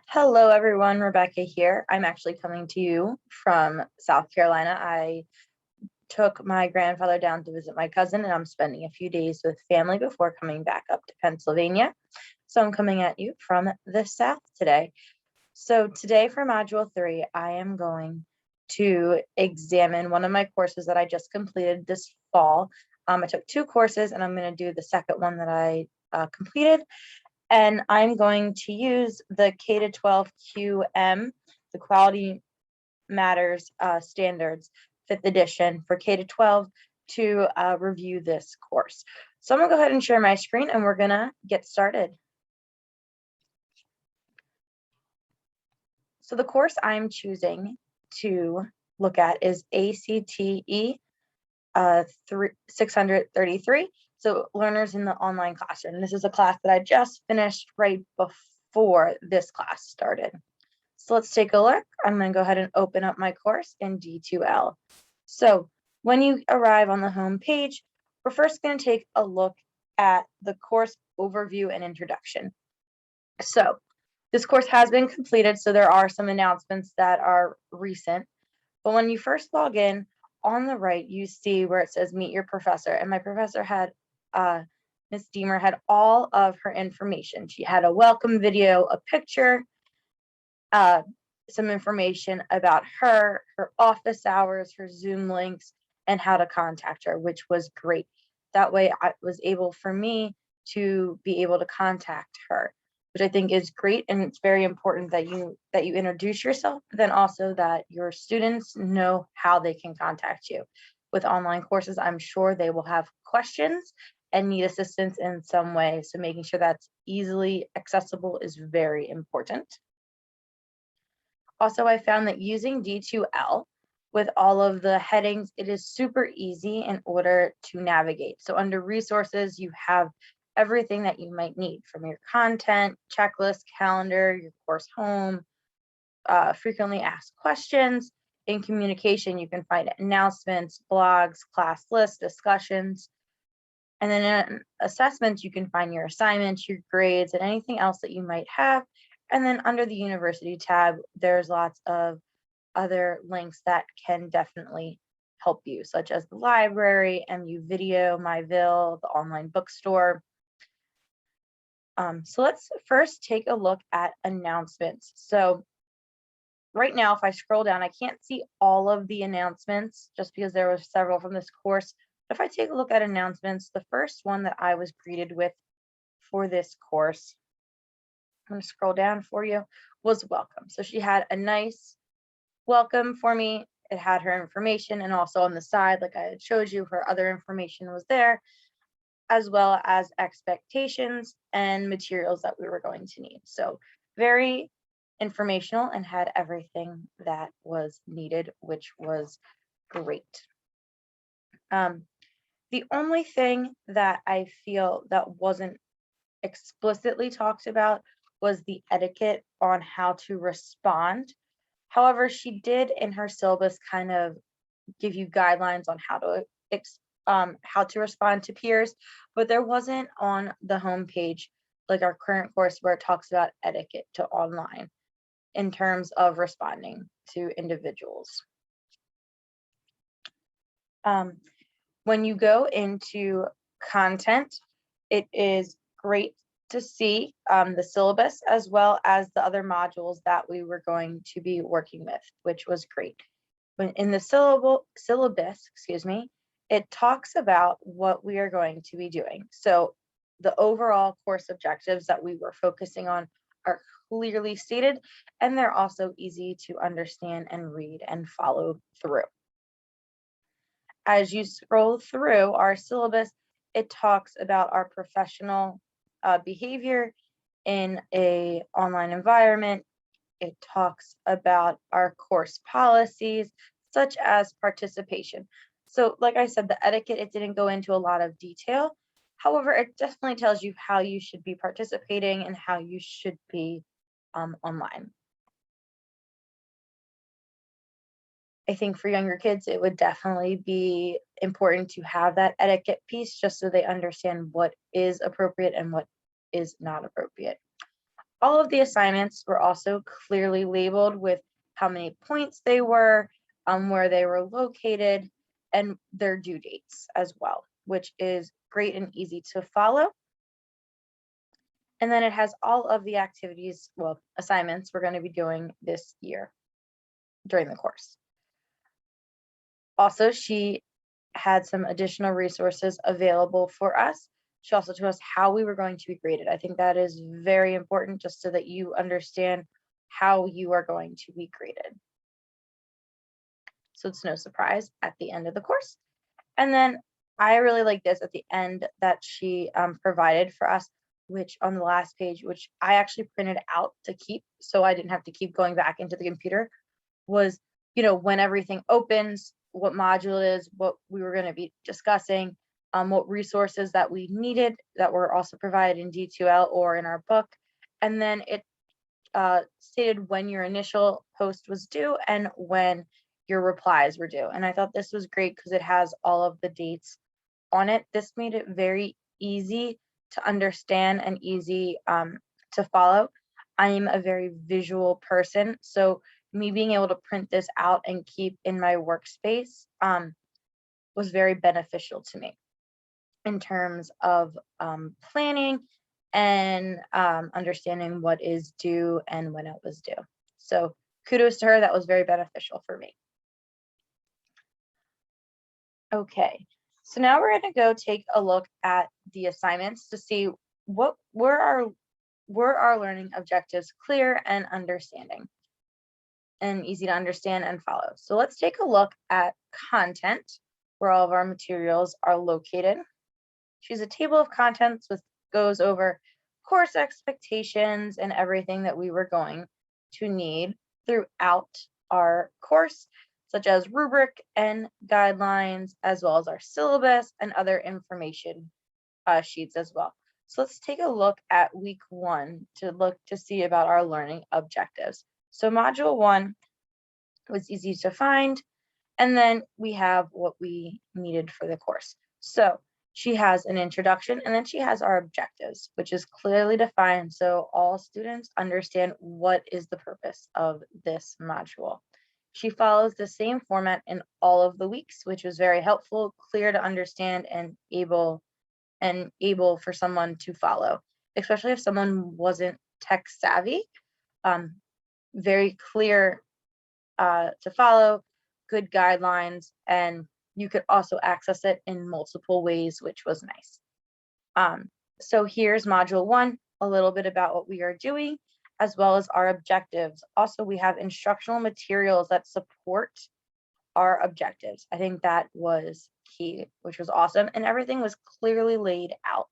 Hello, everyone. Rebecca here. I'm actually coming to you from South Carolina. I took my grandfather down to visit my cousin, and I'm spending a few days with family before coming back up to Pennsylvania. So I'm coming at you from the South today. So today for Module 3, I am going to examine one of my courses that I just completed this fall. I took 2 courses, and I'm going to do the second one that I completed. And I'm going to use the K-12 QM, the Quality Matters Standards 5th edition for K-12 to review this course. So I'm gonna go ahead and share my screen and we're gonna get started. So the course I'm choosing to look at is ACTE 633. So learners in the online classroom. This is a class that I just finished right before this class started. So let's take a look. I'm going to go ahead and open up my course in D2L. So when you arrive on the home page, we're first going to take a look at the course overview and introduction. So this course has been completed, so there are some announcements that are recent. But when you first log in, on the right, you see where it says meet your professor. And my professor had, Miss Deemer had all of her information. She had a welcome video, a picture, some information about her office hours, her Zoom links, and how to contact her, which was great. That way I was able for me to be able to contact her, which I think is great. And it's very important that you introduce yourself, but then also that your students know how they can contact you. With online courses, I'm sure they will have questions and need assistance in some way. So making sure that's easily accessible is very important. Also, I found that using D2L with all of the headings, it is super easy in order to navigate. So under resources, you have everything that you might need from your content, checklist, calendar, your course home, frequently asked questions. In communication, you can find announcements, blogs, class lists, discussions. And then in assessments, you can find your assignments, your grades, and anything else that you might have. And then under the university tab, there's lots of other links that can definitely help you, such as the library, MU Video, MyVille, the online bookstore. So let's first take a look at announcements. So right now, if I scroll down, I can't see all of the announcements just because there were several from this course. But if I take a look at announcements, the first one that I was greeted with for this course, I'm going to scroll down for you, was welcome. So she had a nice welcome for me. It had her information, and also on the side, like I had showed you, her other information was there, as well as expectations and materials that we were going to need. So very informational and had everything that was needed, which was great. The only thing that I feel that wasn't explicitly talked about was the etiquette on how to respond. However, she did in her syllabus kind of give you guidelines on how to respond to peers, but there wasn't on the homepage like our current course where it talks about etiquette to online in terms of responding to individuals. When you go into content, it is great to see the syllabus as well as the other modules that we were going to be working with, which was great. When in the syllabus, it talks about what we are going to be doing. So the overall course objectives that we were focusing on are clearly stated, and they're also easy to understand and read and follow through. As you scroll through our syllabus, it talks about our professional behavior in an online environment. It talks about our course policies, such as participation. So like I said, the etiquette, it didn't go into a lot of detail. However, it definitely tells you how you should be participating and how you should be online. I think for younger kids, it would definitely be important to have that etiquette piece just so they understand what is appropriate and what is not appropriate. All of the assignments were also clearly labeled with how many points they were, where they were located, and their due dates as well, which is great and easy to follow. And then it has all of the activities, well, assignments we're going to be doing this year during the course. Also, she had some additional resources available for us. She also told us how we were going to be graded. I think that is very important just so that you understand how you are going to be graded. So it's no surprise at the end of the course. And then I really like this at the end that she provided for us, which on the last page, which I actually printed out to keep so I didn't have to keep going back into the computer, was, when everything opens, what module it is, what we were going to be discussing, what resources that we needed that were also provided in D2L or in our book. And then it stated when your initial post was due and when your replies were due. And I thought this was great because it has all of the dates on it. This made it very easy to understand and easy to follow. I am a very visual person, so me being able to print this out and keep in my workspace was very beneficial to me in terms of planning and understanding what is due and when it was due. So kudos to her, that was very beneficial for me. Okay, so now we're going to go take a look at the assignments to see were our learning objectives clear and understanding and easy to understand and follow. So let's take a look at content, where all of our materials are located. Choose a table of contents which goes over course expectations and everything that we were going to need throughout our course, such as rubric and guidelines, as well as our syllabus and other information sheets as well. So let's take a look at week 1 to see about our learning objectives. So module 1 was easy to find, and then we have what we needed for the course. So she has an introduction, and then she has our objectives, which is clearly defined so all students understand what is the purpose of this module. She follows the same format in all of the weeks, which was very helpful, clear to understand, and able for someone to follow, especially if someone wasn't tech savvy. Very clear to follow, good guidelines, and you could also access it in multiple ways, which was nice. So here's module 1, a little bit about what we are doing, as well as our objectives. Also, we have instructional materials that support our objectives. I think that was key, which was awesome, and everything was clearly laid out.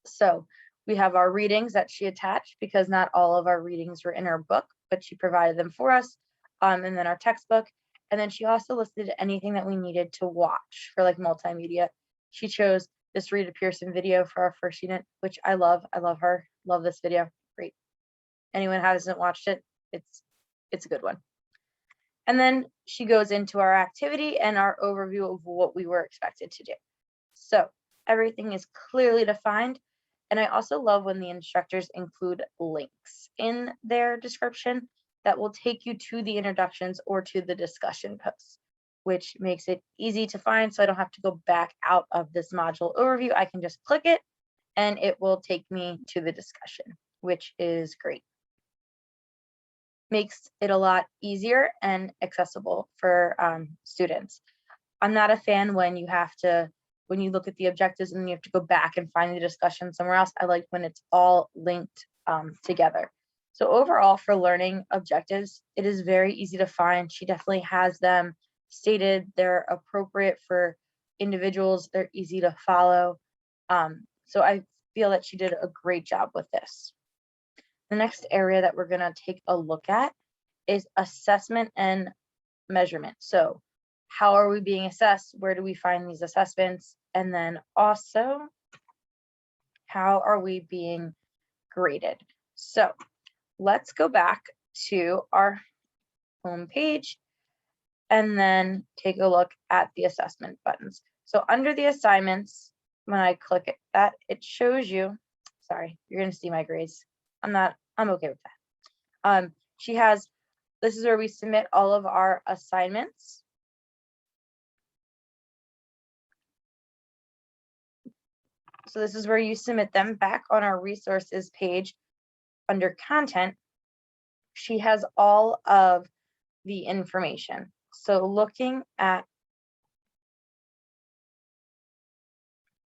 So we have our readings that she attached, because not all of our readings were in her book, but she provided them for us, and then our textbook. And then she also listed anything that we needed to watch for like multimedia. She chose this Rita Pearson video for our first unit, which I love. I love her. Love this video. Great. Anyone who hasn't watched it, it's a good one. And then she goes into our activity and our overview of what we were expected to do. So everything is clearly defined. And I also love when the instructors include links in their description that will take you to the introductions or to the discussion posts, which makes it easy to find. So I don't have to go back out of this module overview. I can just click it and it will take me to the discussion, which is great. Makes it a lot easier and accessible for students. I'm not a fan when you look at the objectives and then you have to go back and find the discussion somewhere else. I like when it's all linked together. So overall, for learning objectives, it is very easy to find. She definitely has them stated. They're appropriate for individuals. They're easy to follow. So I feel that she did a great job with this. The next area that we're going to take a look at is assessment and measurement. So how are we being assessed? Where do we find these assessments? And then also, how are we being graded? So let's go back to our home page and then take a look at the assessment buttons. So under the assignments, when I click that, it shows you sorry, you're gonna see my grades. I'm okay with that. This is where we submit all of our assignments. So this is where you submit them back on our resources page under content. She has all of the information. So looking at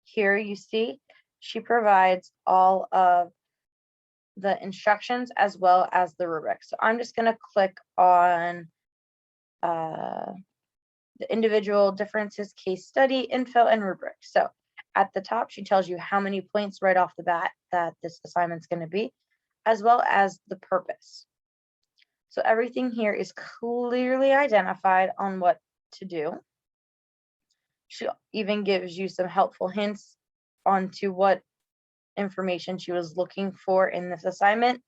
here, you see she provides all of the instructions as well as the rubric. So I'm just going to click on the individual differences, case study, info, and rubric. So at the top, she tells you how many points right off the bat that this assignment's going to be, as well as the purpose. So everything here is clearly identified on what to do. She even gives you some helpful hints onto what information she was looking for in this assignment.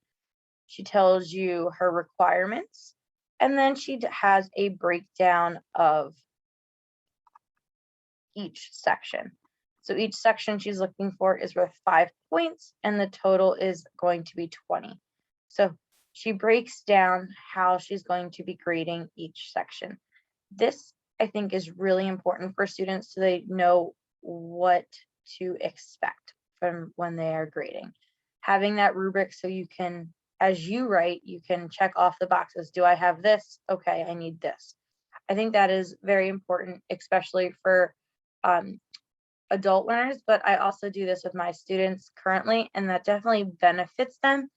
She tells you her requirements, and then she has a breakdown of each section. So each section she's looking for is worth 5 points, and the total is going to be 20. So she breaks down how she's going to be grading each section. This, I think, is really important for students so they know what to expect from when they are grading. Having that rubric so you can, as you write, you can check off the boxes. Do I have this? Okay, I need this. I think that is very important, especially for adult learners, but I also do this with my students currently, and that definitely benefits them.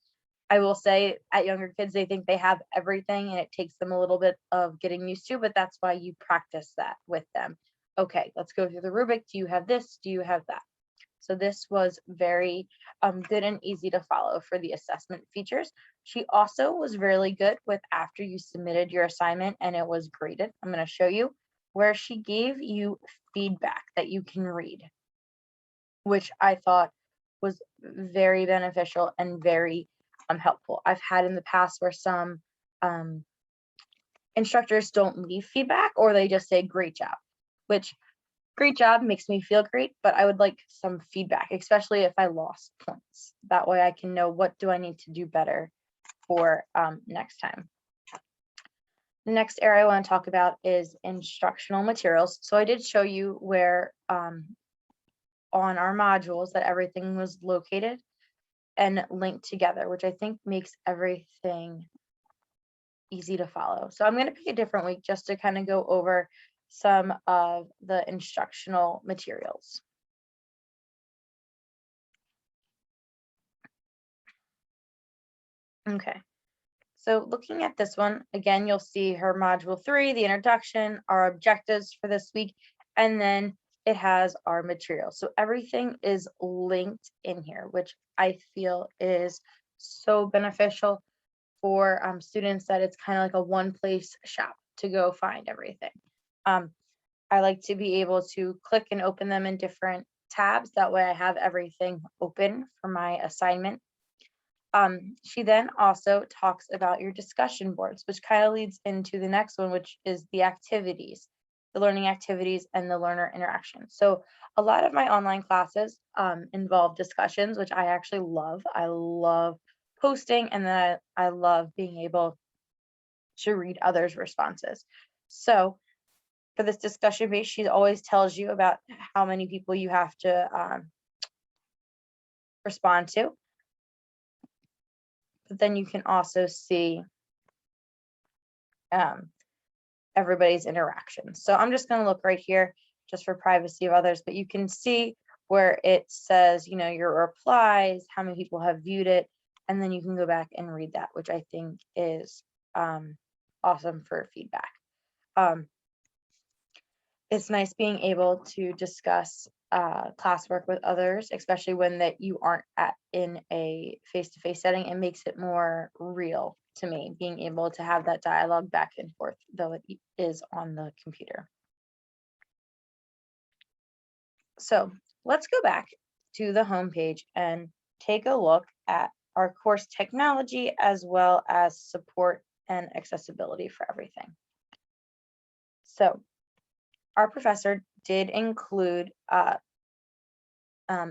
I will say at younger kids, they think they have everything and it takes them a little bit of getting used to, but that's why you practice that with them. Okay, let's go through the rubric. Do you have this? Do you have that? So this was very good and easy to follow for the assessment features. She also was really good with after you submitted your assignment and it was graded. I'm going to show you where she gave you feedback that you can read, which I thought was very beneficial and very helpful. I've had in the past where some instructors don't leave feedback, or they just say great job, which great job makes me feel great, but I would like some feedback, especially if I lost points. That way I can know what do I need to do better for next time. The next area I want to talk about is instructional materials. So I did show you where on our modules that everything was located and linked together, which I think makes everything easy to follow. So I'm going to pick a different week just to kind of go over some of the instructional materials. Okay, so looking at this one, again, you'll see her module 3, the introduction, our objectives for this week, and then it has our material. So everything is linked in here, which I feel is so beneficial for students that it's kind of like a one-place shop to go find everything. I like to be able to click and open them in different tabs. That way I have everything open for my assignment. She then also talks about your discussion boards, which kind of leads into the next one, which is the activities, the learning activities and the learner interaction. So a lot of my online classes involve discussions, which I actually love. I love posting, and then I love being able to read others' responses. So for this discussion base, she always tells you about how many people you have to respond to. But then you can also see everybody's interactions. So I'm just going to look right here just for privacy of others, but you can see where it says, you know, your replies, how many people have viewed it, and then you can go back and read that, which I think is awesome for feedback. It's nice being able to discuss classwork with others, especially when that you aren't in a face-to-face setting. It makes it more real to me, being able to have that dialogue back and forth, though it is on the computer. So let's go back to the home page and take a look at our course technology as well as support and accessibility for everything. So our professor did include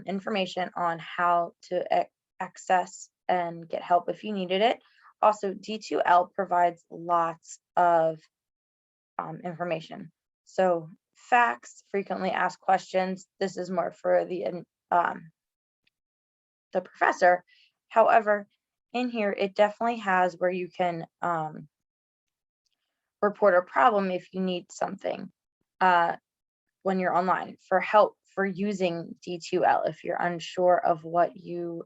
information on how to access and get help if you needed it. Also, D2L provides lots of information. So facts, frequently asked questions, this is more for the professor. However, in here, it definitely has where you can report a problem if you need something when you're online, for help for using D2L if you're unsure of what you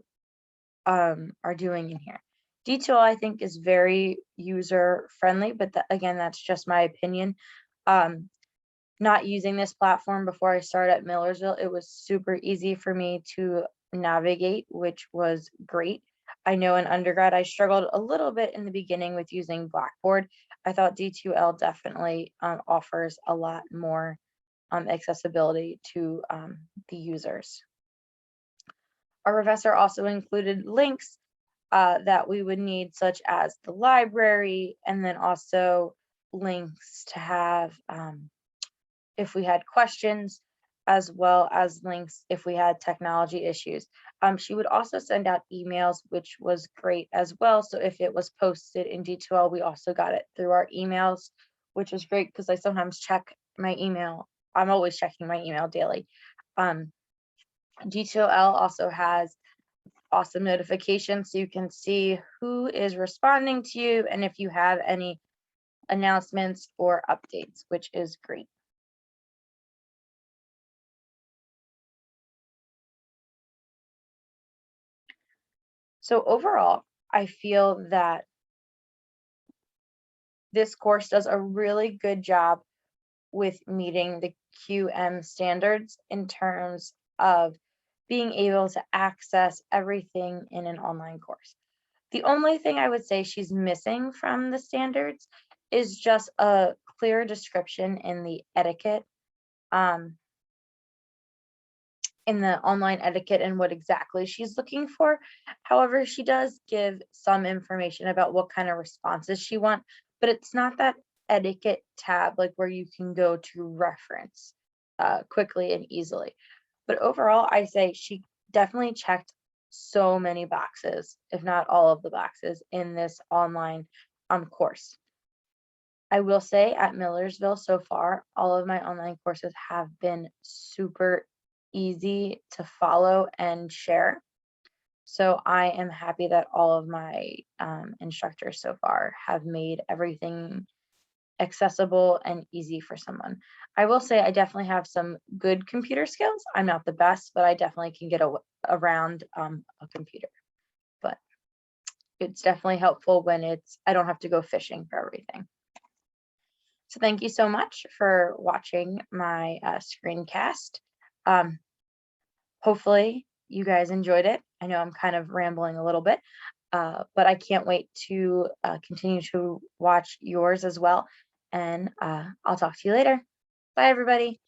are doing in here. D2L, I think, is very user friendly, but again, that's just my opinion. Not using this platform before I started at Millersville, it was super easy for me to navigate, which was great. I know in undergrad, I struggled a little bit in the beginning with using Blackboard. I thought D2L definitely offers a lot more accessibility to the users. Our professor also included links that we would need, such as the library, and then also links to have if we had questions, as well as links if we had technology issues. She would also send out emails, which was great as well. So if it was posted in D2L, we also got it through our emails, which was great because I sometimes check my email. I'm always checking my email daily. D2L also has awesome notifications, so you can see who is responding to you and if you have any announcements or updates, which is great. So overall, I feel that this course does a really good job with meeting the QM standards in terms of being able to access everything in an online course. The only thing I would say she's missing from the standards is just a clear description in the etiquette, in the online etiquette and what exactly she's looking for. However, she does give some information about what kind of responses she wants, but it's not that etiquette tab like where you can go to reference quickly and easily. But overall, I say she definitely checked so many boxes, if not all of the boxes, in this online course. I will say at Millersville so far, all of my online courses have been super easy to follow and share. So I am happy that all of my instructors so far have made everything accessible and easy for someone. I will say I definitely have some good computer skills. I'm not the best, but I definitely can get around a computer. But it's definitely helpful when I don't have to go fishing for everything. So thank you so much for watching my screencast. Hopefully you guys enjoyed it. I know I'm kind of rambling a little bit, but I can't wait to continue to watch yours as well. And I'll talk to you later. Bye, everybody.